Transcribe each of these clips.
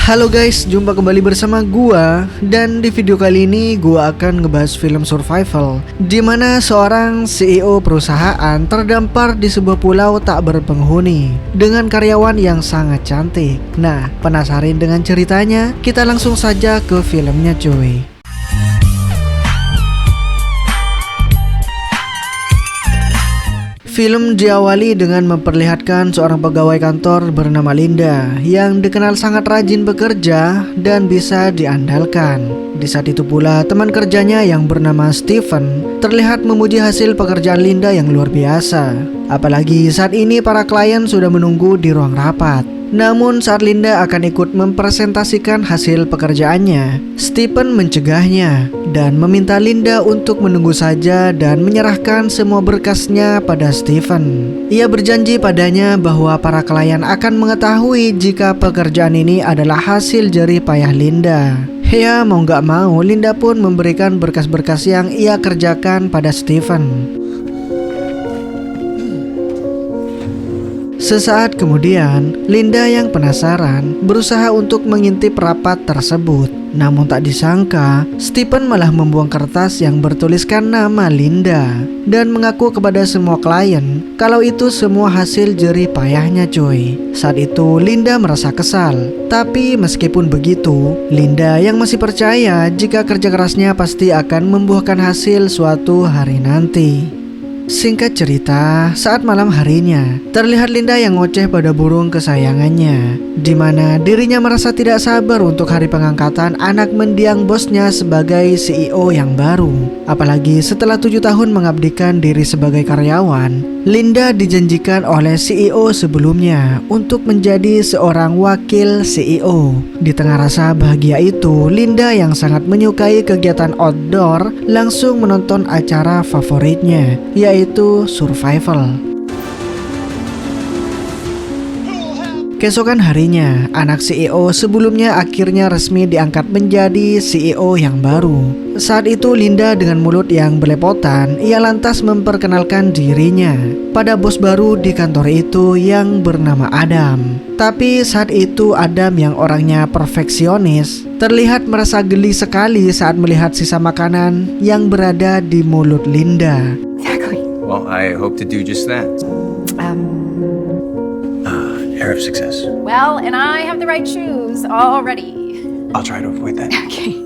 Halo guys, jumpa kembali bersama gua. Dan di video kali ini gua akan ngebahas film survival di mana seorang CEO perusahaan terdampar di sebuah pulau tak berpenghuni dengan karyawan yang sangat cantik. Nah, penasaran dengan ceritanya? Kita langsung saja ke filmnya cuy. Film diawali dengan memperlihatkan seorang pegawai kantor bernama Linda yang dikenal sangat rajin bekerja dan bisa diandalkan. Di saat itu pula teman kerjanya yang bernama Stephen terlihat memuji hasil pekerjaan Linda yang luar biasa. Apalagi saat ini para klien sudah menunggu di ruang rapat. Namun saat Linda akan ikut mempresentasikan hasil pekerjaannya, Stephen mencegahnya dan meminta Linda untuk menunggu saja dan menyerahkan semua berkasnya pada Stephen. Ia berjanji padanya bahwa para klien akan mengetahui jika pekerjaan ini adalah hasil jerih payah Linda. Ya mau gak mau, Linda pun memberikan berkas-berkas yang ia kerjakan pada Stephen. Sesaat kemudian, Linda yang penasaran berusaha untuk mengintip rapat tersebut. Namun tak disangka, Stephen malah membuang kertas yang bertuliskan nama Linda dan mengaku kepada semua klien kalau itu semua hasil jerih payahnya cuy. Saat itu Linda merasa kesal. Tapi meskipun begitu, Linda yang masih percaya jika kerja kerasnya pasti akan membuahkan hasil suatu hari nanti. Singkat cerita, saat malam harinya, terlihat Linda yang ngoceh pada burung kesayangannya, di mana dirinya merasa tidak sabar untuk hari pengangkatan anak mendiang bosnya sebagai CEO yang baru. Apalagi setelah 7 tahun mengabdikan diri sebagai karyawan, Linda dijanjikan oleh CEO sebelumnya untuk menjadi seorang wakil CEO. Di tengah rasa bahagia itu, Linda yang sangat menyukai kegiatan outdoor langsung menonton acara favoritnya, yaitu survival. Keesokan harinya, anak CEO sebelumnya akhirnya resmi diangkat menjadi CEO yang baru. Saat itu Linda dengan mulut yang belepotan, ia lantas memperkenalkan dirinya pada bos baru di kantor itu yang bernama Adam. Tapi saat itu Adam yang orangnya perfeksionis terlihat merasa geli sekali saat melihat sisa makanan yang berada di mulut Linda. Exactly. Well, I hope to do just that. Air of success. Well, and I have the right shoes already. I'll try to avoid that. Okay.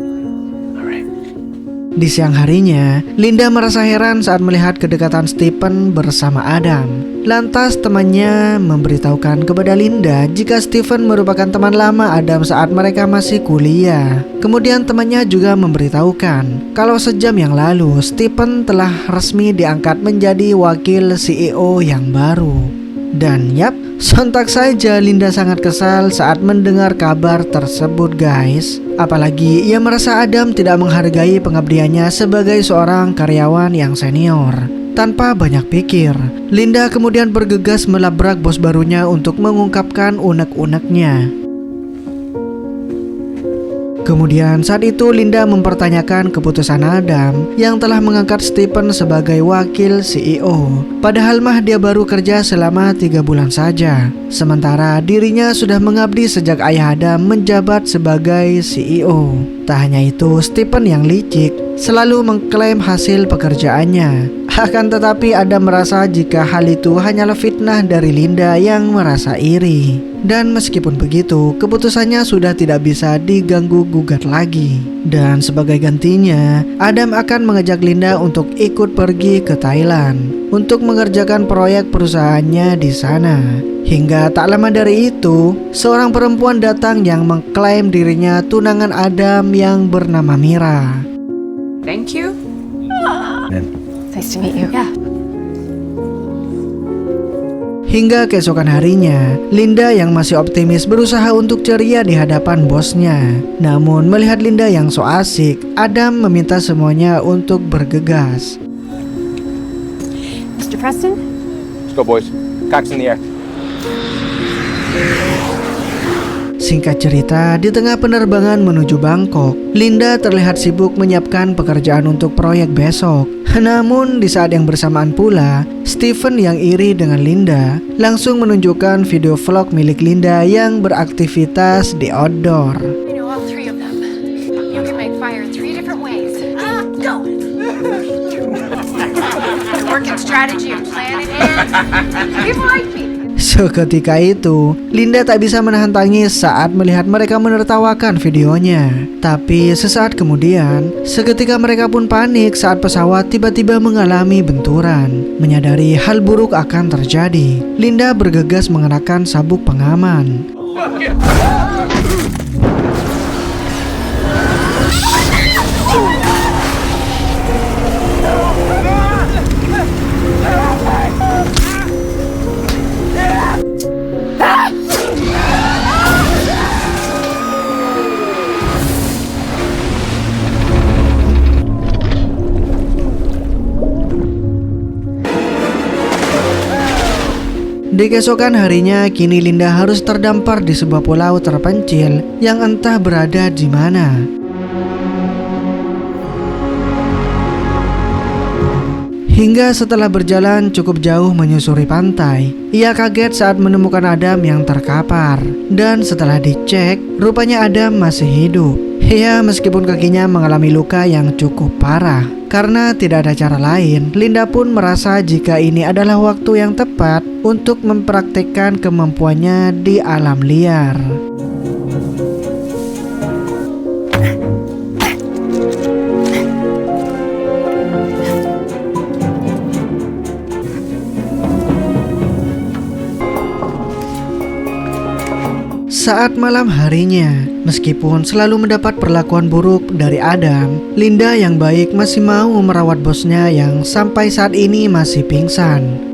All right. Di siang harinya, Linda merasa heran saat melihat kedekatan Stephen bersama Adam. Lantas temannya memberitahukan kepada Linda jika Stephen merupakan teman lama Adam saat mereka masih kuliah. Kemudian temannya juga memberitahukan kalau sejam yang lalu Stephen telah resmi diangkat menjadi wakil CEO yang baru. Dan yap, sontak saja Linda sangat kesal saat mendengar kabar tersebut guys. Apalagi ia merasa Adam tidak menghargai pengabdiannya sebagai seorang karyawan yang senior. Tanpa banyak pikir, Linda kemudian bergegas melabrak bos barunya untuk mengungkapkan unek-uneknya. Kemudian saat itu Linda mempertanyakan keputusan Adam yang telah mengangkat Stephen sebagai wakil CEO. Padahal mah dia baru kerja selama 3 bulan saja. Sementara dirinya sudah mengabdi sejak ayah Adam menjabat sebagai CEO. Tak hanya itu, Stephen yang licik selalu mengklaim hasil pekerjaannya. Akan tetapi Adam merasa jika hal itu hanyalah fitnah dari Linda yang merasa iri. Dan meskipun begitu, keputusannya sudah tidak bisa diganggu-gugat lagi. Dan sebagai gantinya, Adam akan mengajak Linda untuk ikut pergi ke Thailand untuk mengerjakan proyek perusahaannya di sana. Hingga tak lama dari itu, seorang perempuan datang yang mengklaim dirinya tunangan Adam yang bernama Mira. Thank you. And Nice to meet you. Yeah. Hingga keesokan harinya, Linda yang masih optimis berusaha untuk ceria di hadapan bosnya. Namun melihat Linda yang so asik, Adam meminta semuanya untuk bergegas. Mr. Preston? let's go, boys. Cocks in the air. Singkat cerita, di tengah penerbangan menuju Bangkok, Linda terlihat sibuk menyiapkan pekerjaan untuk proyek besok. Namun di saat yang bersamaan pula, Stephen yang iri dengan Linda langsung menunjukkan video vlog milik Linda yang beraktivitas di outdoor. I know all three of them. You can make fire in 3 different ways. Go! Working strategy and planning and people like me. Seketika itu, Linda tak bisa menahan tangis saat melihat mereka menertawakan videonya. Tapi sesaat kemudian, seketika mereka pun panik saat pesawat tiba-tiba mengalami benturan. Menyadari hal buruk akan terjadi, Linda bergegas mengenakan sabuk pengaman. Di keesokan harinya, kini Linda harus terdampar di sebuah pulau terpencil yang entah berada di mana. Hingga setelah berjalan cukup jauh menyusuri pantai, ia kaget saat menemukan Adam yang terkapar. Dan setelah dicek, rupanya Adam masih hidup. Ya, meskipun kakinya mengalami luka yang cukup parah. Karena tidak ada cara lain, Linda pun merasa jika ini adalah waktu yang tepat untuk mempraktikkan kemampuannya di alam liar. Saat malam harinya, meskipun selalu mendapat perlakuan buruk dari Adam, Linda yang baik masih mau merawat bosnya yang sampai saat ini masih pingsan.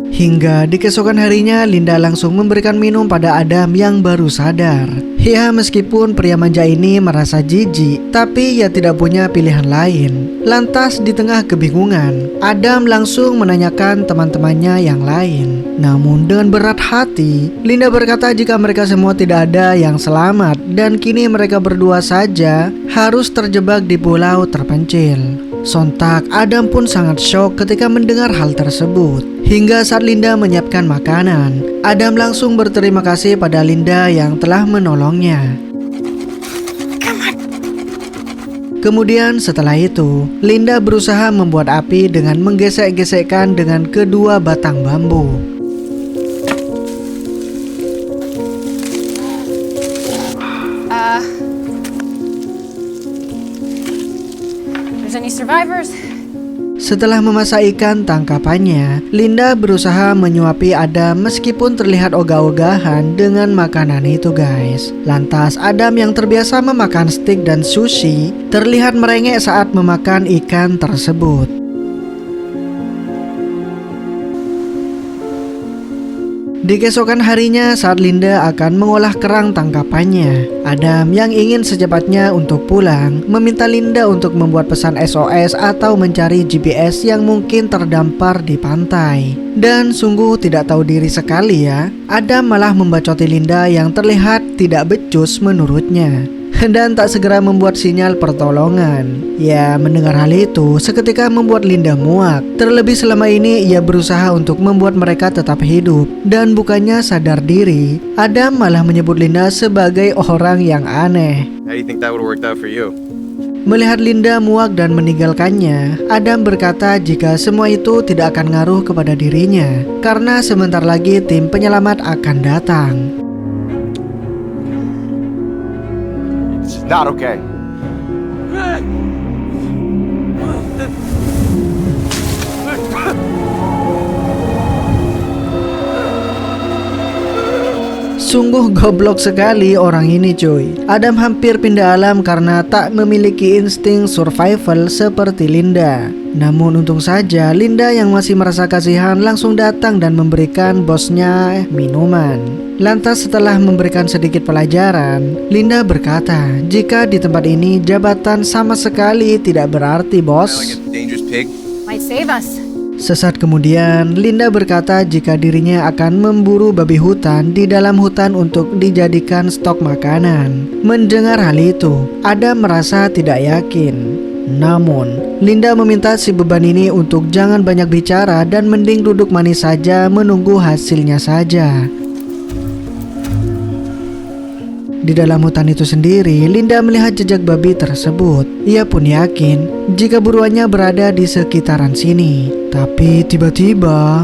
Hingga di keesokan harinya, Linda langsung memberikan minum pada Adam yang baru sadar. Ya, meskipun pria manja ini merasa jijik, tapi ia tidak punya pilihan lain. Lantas di tengah kebingungan, Adam langsung menanyakan teman-temannya yang lain. Namun dengan berat hati, Linda berkata jika mereka semua tidak ada yang selamat dan kini mereka berdua saja harus terjebak di pulau terpencil. Sontak Adam pun sangat syok ketika mendengar hal tersebut. Hingga saat Linda menyiapkan makanan, Adam langsung berterima kasih pada Linda yang telah menolongnya. Kemudian setelah itu, Linda berusaha membuat api dengan menggesek-gesekkan dengan kedua batang bambu. There's any survivors? Setelah memasak ikan tangkapannya, Linda berusaha menyuapi Adam meskipun terlihat ogah-ogahan dengan makanan itu guys. Lantas Adam yang terbiasa memakan steak dan sushi terlihat merengek saat memakan ikan tersebut. Di keesokan harinya saat Linda akan mengolah kerang tangkapannya, Adam yang ingin secepatnya untuk pulang meminta Linda untuk membuat pesan SOS atau mencari GPS yang mungkin terdampar di pantai. Dan sungguh tidak tahu diri sekali ya, Adam malah membacoti Linda yang terlihat tidak becus menurutnya. Dan tak segera membuat sinyal pertolongan. Ya, mendengar hal itu seketika membuat Linda muak. Terlebih selama ini ia berusaha untuk membuat mereka tetap hidup. Dan bukannya sadar diri, Adam malah menyebut Linda sebagai orang yang aneh. How do you think that would have worked out for you? Melihat Linda muak dan meninggalkannya, Adam berkata jika semua itu tidak akan ngaruh kepada dirinya. Karena sebentar lagi tim penyelamat akan datang. Not okay. Sungguh goblok sekali orang ini cuy. Adam hampir pindah alam karena tak memiliki insting survival seperti Linda. Namun untung saja Linda yang masih merasa kasihan langsung datang dan memberikan bosnya minuman. Lantas setelah memberikan sedikit pelajaran, Linda berkata jika di tempat ini jabatan sama sekali tidak berarti bos. Like a dangerous pig. Might save us. Sesaat kemudian, Linda berkata jika dirinya akan memburu babi hutan di dalam hutan untuk dijadikan stok makanan. Mendengar hal itu, Adam merasa tidak yakin. Namun, Linda meminta si beban ini untuk jangan banyak bicara dan mending duduk manis saja menunggu hasilnya saja. Di dalam hutan itu sendiri, Linda melihat jejak babi tersebut. Ia pun yakin jika buruannya berada di sekitaran sini. Tapi tiba-tiba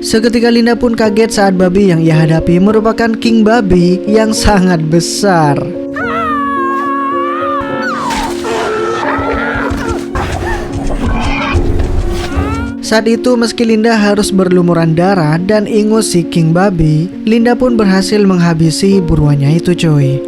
seketika Linda pun kaget saat babi yang ia hadapi merupakan king babi yang sangat besar. Saat itu meski Linda harus berlumuran darah dan ingus si king babi, Linda pun berhasil menghabisi buruannya itu coy.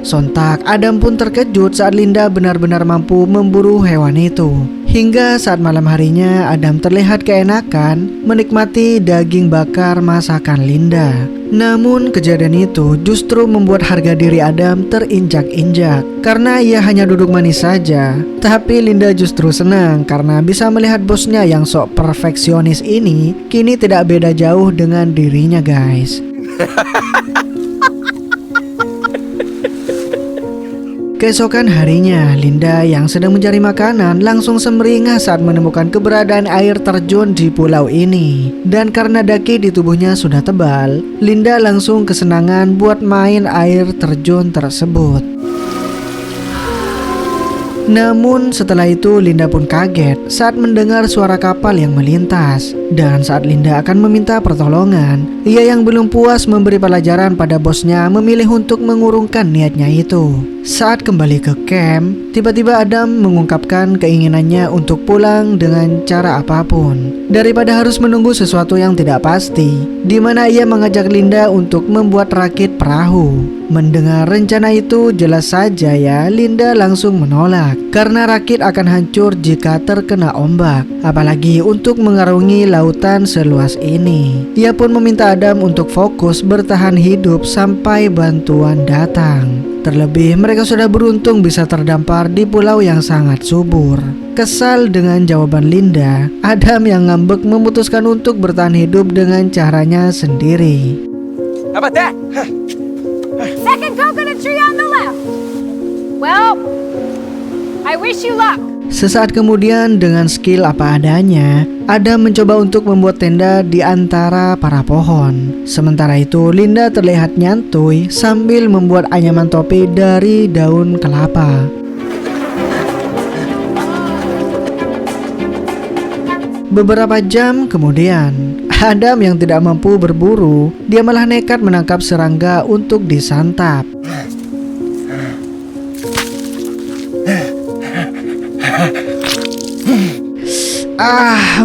Sontak Adam pun terkejut saat Linda benar-benar mampu memburu hewan itu. Hingga saat malam harinya Adam terlihat keenakan menikmati daging bakar masakan Linda. Namun kejadian itu justru membuat harga diri Adam terinjak-injak karena ia hanya duduk manis saja. Tapi Linda justru senang karena bisa melihat bosnya yang sok perfeksionis ini kini tidak beda jauh dengan dirinya guys. Keesokan harinya, Linda yang sedang mencari makanan langsung semeringah saat menemukan keberadaan air terjun di pulau ini. Dan karena daki di tubuhnya sudah tebal, Linda langsung kesenangan buat main air terjun tersebut. Namun setelah itu Linda pun kaget saat mendengar suara kapal yang melintas. Dan saat Linda akan meminta pertolongan, ia yang belum puas memberi pelajaran pada bosnya memilih untuk mengurungkan niatnya itu. Saat kembali ke camp, tiba-tiba Adam mengungkapkan keinginannya untuk pulang dengan cara apapun daripada harus menunggu sesuatu yang tidak pasti, di mana ia mengajak Linda untuk membuat rakit perahu. Mendengar rencana itu jelas saja ya Linda langsung menolak karena rakit akan hancur jika terkena ombak, apalagi untuk mengarungi lautan seluas ini. Ia pun meminta Adam untuk fokus bertahan hidup sampai bantuan datang. Terlebih mereka sudah beruntung bisa terdampar di pulau yang sangat subur. Kesal dengan jawaban Linda, Adam yang ngambek memutuskan untuk bertahan hidup dengan caranya sendiri. How about that? Second coconut tree on the left. Well, I wish you luck. Sesaat kemudian dengan skill apa adanya, Adam mencoba untuk membuat tenda di antara para pohon. Sementara itu Linda terlihat nyantuy sambil membuat anyaman topi dari daun kelapa. Beberapa jam kemudian, Adam yang tidak mampu berburu, dia malah nekat menangkap serangga untuk disantap.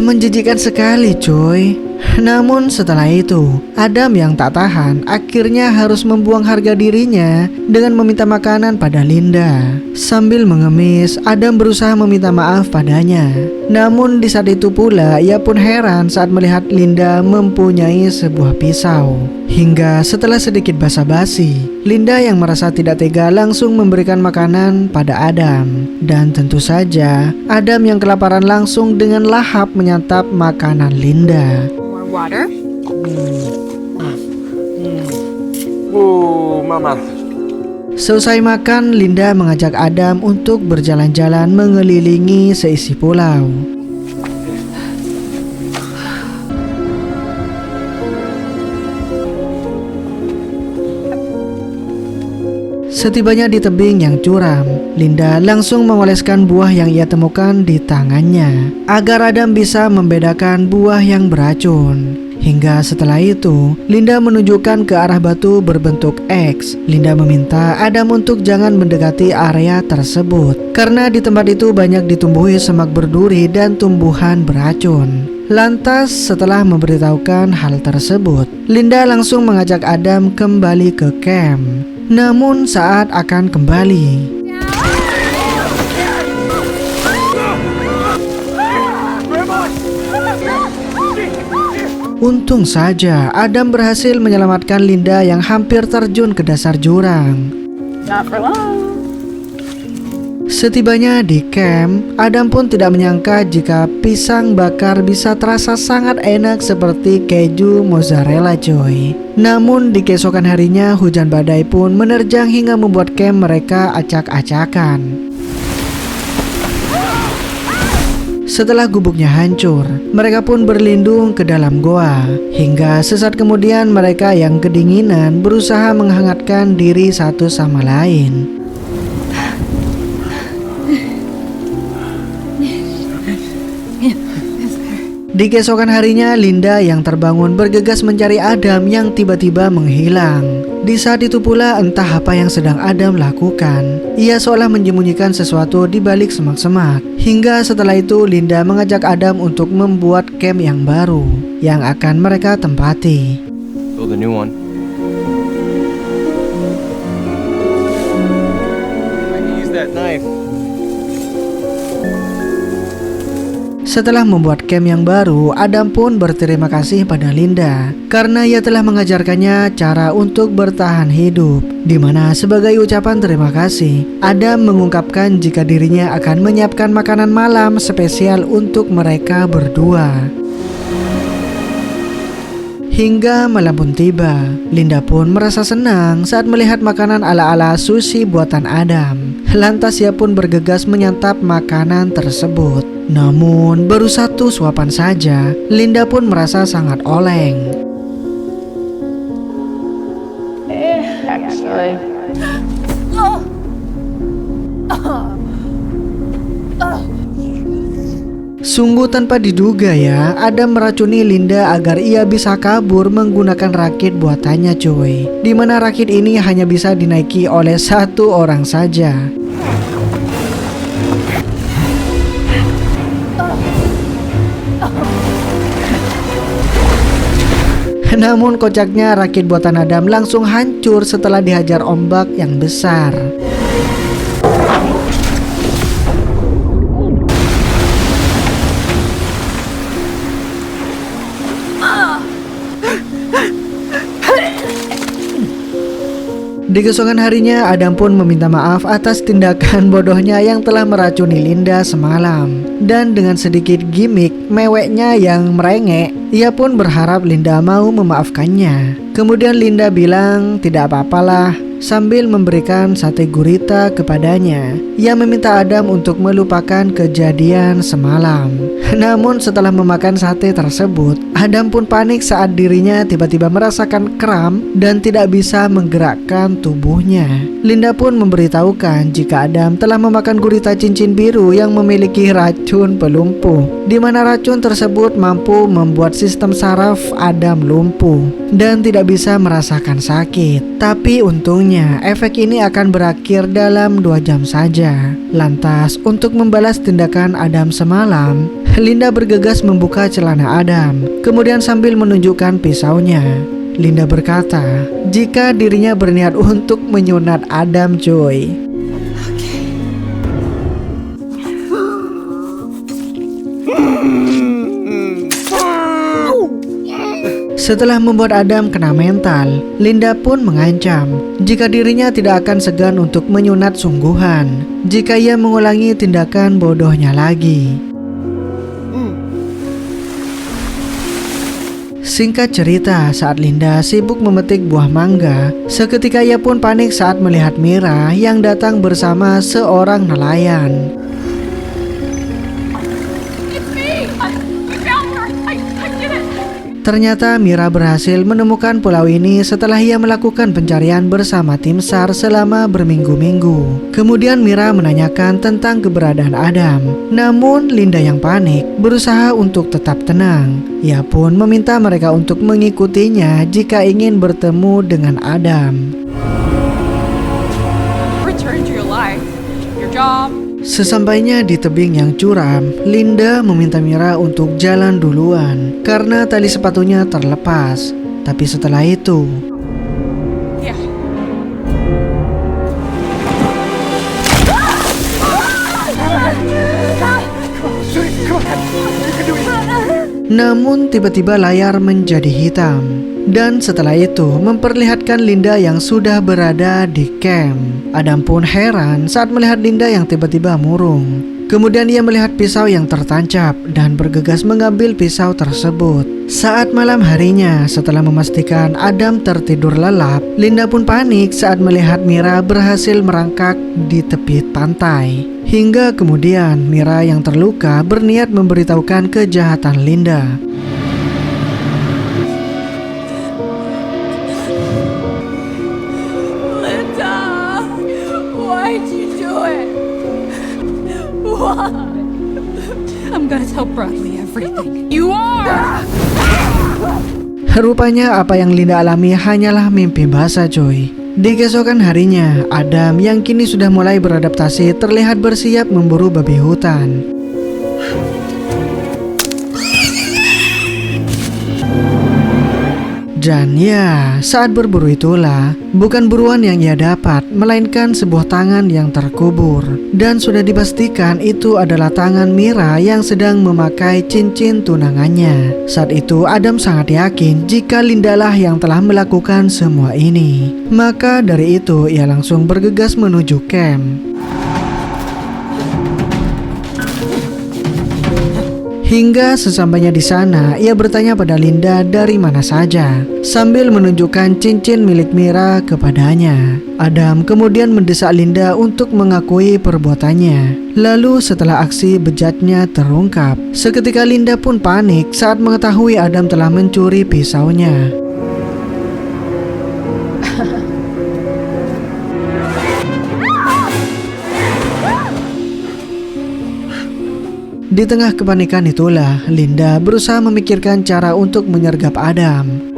Menjijikan sekali coy. Namun setelah itu, Adam yang tak tahan akhirnya harus membuang harga dirinya dengan meminta makanan pada Linda. Sambil mengemis, Adam berusaha meminta maaf padanya. Namun di saat itu pula ia pun heran saat melihat Linda mempunyai sebuah pisau. Hingga setelah sedikit basa-basi, Linda yang merasa tidak tega langsung memberikan makanan pada Adam. Dan tentu saja Adam yang kelaparan langsung dengan lahap menyantap makanan Linda. More water? Mama. Selesai makan, Linda mengajak Adam untuk berjalan-jalan mengelilingi seisi pulau. Setibanya di tebing yang curam, Linda langsung mengoleskan buah yang ia temukan di tangannya agar Adam bisa membedakan buah yang beracun. Hingga setelah itu, Linda menunjukkan ke arah batu berbentuk X. Linda meminta Adam untuk jangan mendekati area tersebut karena di tempat itu banyak ditumbuhi semak berduri dan tumbuhan beracun. Lantas setelah memberitahukan hal tersebut, Linda langsung mengajak Adam kembali ke camp. Namun saat akan kembali, Untung saja Adam berhasil menyelamatkan Linda yang hampir terjun ke dasar jurang. Not for long. Setibanya di camp, Adam pun tidak menyangka jika pisang bakar bisa terasa sangat enak seperti keju mozzarella coy. Namun di keesokan harinya hujan badai pun menerjang hingga membuat camp mereka acak-acakan. Setelah gubuknya hancur, mereka pun berlindung ke dalam goa. Hingga sesaat kemudian mereka yang kedinginan berusaha menghangatkan diri satu sama lain. Di keesokan harinya, Linda yang terbangun bergegas mencari Adam yang tiba-tiba menghilang. Di saat itu pula entah apa yang sedang Adam lakukan. Ia seolah menyembunyikan sesuatu di balik semak-semak. Hingga setelah itu Linda mengajak Adam untuk membuat camp yang baru yang akan mereka tempati. Build a new one. I can use that knife. Setelah membuat camp yang baru, Adam pun berterima kasih pada Linda karena ia telah mengajarkannya cara untuk bertahan hidup. Di mana sebagai ucapan terima kasih, Adam mengungkapkan jika dirinya akan menyiapkan makanan malam spesial untuk mereka berdua. Hingga malam pun tiba, Linda pun merasa senang saat melihat makanan ala-ala sushi buatan Adam. Lantas ia pun bergegas menyantap makanan tersebut. Namun baru satu suapan saja, Linda pun merasa sangat oleng. Actually. Sungguh tanpa diduga ya, Adam meracuni Linda agar ia bisa kabur menggunakan rakit buatannya cuy. Dimana rakit ini hanya bisa dinaiki oleh satu orang saja. Namun kocaknya rakit buatan Adam langsung hancur setelah dihajar ombak yang besar. Di keesokan harinya, Adam pun meminta maaf atas tindakan bodohnya yang telah meracuni Linda semalam. Dan dengan sedikit gimmick meweknya yang merengek, ia pun berharap Linda mau memaafkannya. Kemudian Linda bilang tidak apa-apalah sambil memberikan sate gurita kepadanya. Ia meminta Adam untuk melupakan kejadian semalam. Namun setelah memakan sate tersebut, Adam pun panik saat dirinya tiba-tiba merasakan kram dan tidak bisa menggerakkan tubuhnya. Linda pun memberitahukan jika Adam telah memakan gurita cincin biru yang memiliki racun pelumpuh, di mana racun tersebut mampu membuat sistem saraf Adam lumpuh dan tidak bisa merasakan sakit. Tapi untungnya efek ini akan berakhir dalam 2 jam saja. Lantas untuk membalas tindakan Adam semalam, Linda bergegas membuka celana Adam, kemudian sambil menunjukkan pisaunya. Linda berkata jika dirinya berniat untuk menyunat Adam cuy. Setelah membuat Adam kena mental, Linda pun mengancam jika dirinya tidak akan segan untuk menyunat sungguhan jika ia mengulangi tindakan bodohnya lagi. Singkat cerita, saat Linda sibuk memetik buah mangga, seketika ia pun panik saat melihat Mira yang datang bersama seorang nelayan. It's me! I found her! I did it! Ternyata Mira berhasil menemukan pulau ini setelah ia melakukan pencarian bersama tim SAR selama berminggu-minggu. Kemudian Mira menanyakan tentang keberadaan Adam. Namun Linda yang panik berusaha untuk tetap tenang. Ia pun meminta mereka untuk mengikutinya jika ingin bertemu dengan Adam. Return to your life, your job. Sesampainya di tebing yang curam, Linda meminta Mira untuk jalan duluan karena tali sepatunya terlepas. Tapi setelah itu, Yeah. Namun tiba-tiba layar menjadi hitam. Dan setelah itu memperlihatkan Linda yang sudah berada di camp. Adam pun heran saat melihat Linda yang tiba-tiba murung. Kemudian ia melihat pisau yang tertancap dan bergegas mengambil pisau tersebut. Saat malam harinya, setelah memastikan Adam tertidur lelap, Linda pun panik saat melihat Mira berhasil merangkak di tepi pantai. Hingga kemudian Mira yang terluka berniat memberitahukan kejahatan Linda. Linda, why'd you do it? Why? I'm gonna tell Bradley everything. You are! Rupanya apa yang Linda alami hanyalah mimpi basah, coy. Di keesokan harinya, Adam yang kini sudah mulai beradaptasi terlihat bersiap memburu babi hutan. Dan ya, saat berburu itulah bukan buruan yang ia dapat, melainkan sebuah tangan yang terkubur. Dan sudah dipastikan itu adalah tangan Mira yang sedang memakai cincin tunangannya. Saat itu Adam sangat yakin jika Linda lah yang telah melakukan semua ini. Maka dari itu ia langsung bergegas menuju camp. Hingga sesampainya di sana, ia bertanya pada Linda dari mana saja, sambil menunjukkan cincin milik Mira kepadanya. Adam kemudian mendesak Linda untuk mengakui perbuatannya. Lalu setelah aksi bejatnya terungkap, seketika Linda pun panik saat mengetahui Adam telah mencuri pisaunya. Di tengah kepanikan itulah, Linda berusaha memikirkan cara untuk menyergap Adam.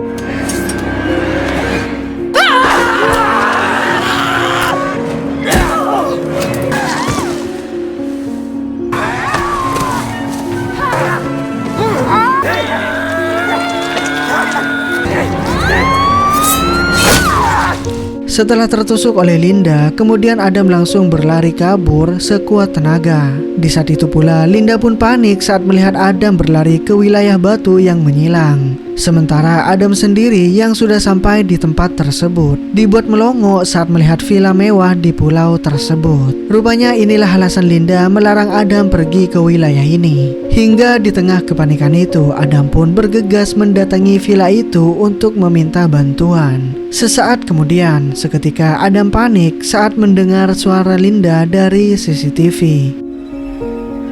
Setelah tertusuk oleh Linda, kemudian Adam langsung berlari kabur sekuat tenaga. Di saat itu pula, Linda pun panik saat melihat Adam berlari ke wilayah batu yang menyilang. Sementara Adam sendiri yang sudah sampai di tempat tersebut dibuat melongo saat melihat villa mewah di pulau tersebut. Rupanya inilah alasan Linda melarang Adam pergi ke wilayah ini. Hingga di tengah kepanikan itu, Adam pun bergegas mendatangi villa itu untuk meminta bantuan. Sesaat kemudian, seketika Adam panik saat mendengar suara Linda dari CCTV.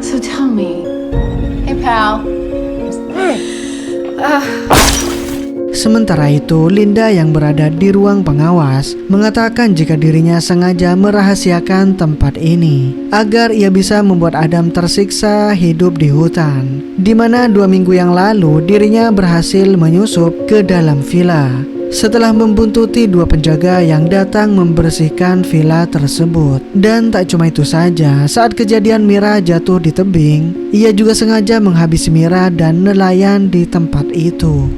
So tell me, hey pal. Sementara itu, Linda yang berada di ruang pengawas mengatakan jika dirinya sengaja merahasiakan tempat ini agar ia bisa membuat Adam tersiksa hidup di hutan, di mana 2 minggu yang lalu dirinya berhasil menyusup ke dalam villa. Setelah membuntuti 2 penjaga yang datang membersihkan villa tersebut. Dan tak cuma itu saja, saat kejadian Mira jatuh di tebing, ia juga sengaja menghabisi Mira dan nelayan di tempat itu.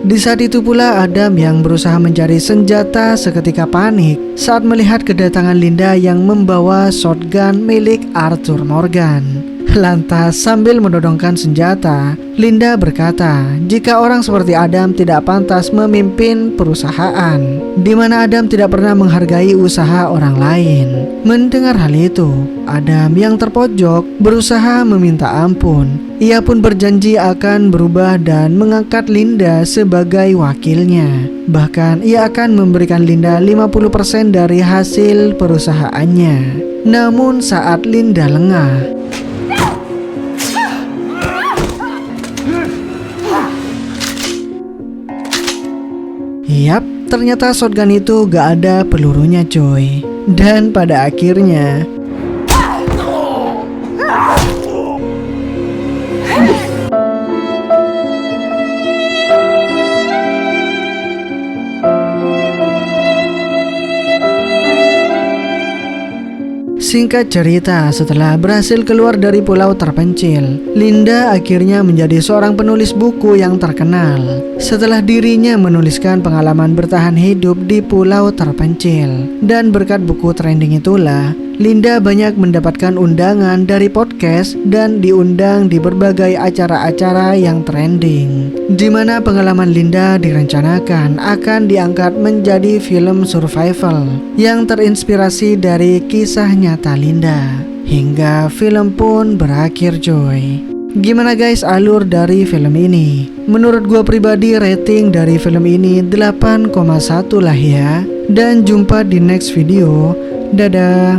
Di saat itu pula Adam yang berusaha mencari senjata seketika panik saat melihat kedatangan Linda yang membawa shotgun milik Arthur Morgan. Lantas sambil menodongkan senjata, Linda berkata jika orang seperti Adam tidak pantas memimpin perusahaan, di mana Adam tidak pernah menghargai usaha orang lain. Mendengar hal itu, Adam yang terpojok berusaha meminta ampun. Ia pun berjanji akan berubah dan mengangkat Linda sebagai wakilnya. Bahkan ia akan memberikan Linda 50% dari hasil perusahaannya. Namun saat Linda lengah, yap, ternyata shotgun itu gak ada pelurunya coy. Dan pada akhirnya Singkat cerita, setelah berhasil keluar dari pulau terpencil, Linda akhirnya menjadi seorang penulis buku yang terkenal. Setelah dirinya menuliskan pengalaman bertahan hidup di pulau terpencil. Dan berkat buku trending itulah, Linda banyak mendapatkan undangan dari podcast dan diundang di berbagai acara-acara yang trending, di mana pengalaman Linda direncanakan akan diangkat menjadi film survival yang terinspirasi dari kisah nyata Linda. Hingga film pun berakhir coy. Gimana guys alur dari film ini? Menurut gua pribadi rating dari film ini 8,1 lah ya. Dan jumpa di next video. Dadah.